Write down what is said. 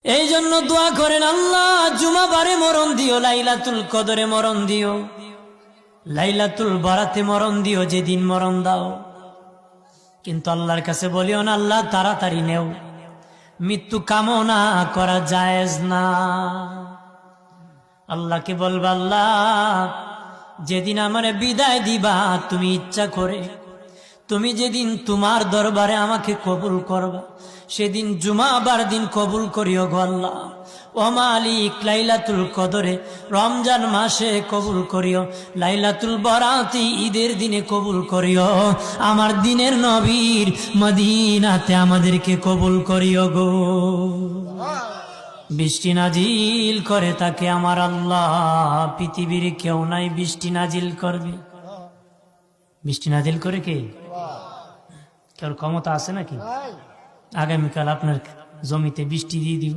এই জন্য দোয়া করেন, আল্লাহ জুমাবারে মরণ দিও, লাইলাতুল কদরে মরণ দিও, লাইলাতুল বারাতে মরণ দিও, যেদিন মরণ দাও। কিন্তু আল্লাহর কাছে বলিও না আল্লাহ তাড়াতাড়ি নেও, মৃত্যু কামনা করা জায়েজ না। আল্লাহকে বলবা আল্লাহ যেদিন আমার বিদায় দিবা তুমি ইচ্ছা করে, তুমি যেদিন তোমার দরবারে আমাকে কবুল করবা সেদিন জুমাবার দিন কবুল করিও গো আল্লাহ। ও মালিক লাইলাতুল কদরে রমজান মাসে কবুল করিও, লাইলাতুল বরাতি ঈদের দিনে কবুল করিও, আমার দিনের নবীর মদিনাতে আমাদেরকে কবুল করিও গো। বৃষ্টি নাজিল করে তাকে আমার আল্লাহ, পৃথিবীর কেউ নাই বৃষ্টি নাজিল করবে। বৃষ্টি নাজিল করে কে? কেউ ক্ষমতা আছে নাকি? আগামীকাল আপনার জমিতে বৃষ্টি দিয়ে দিব।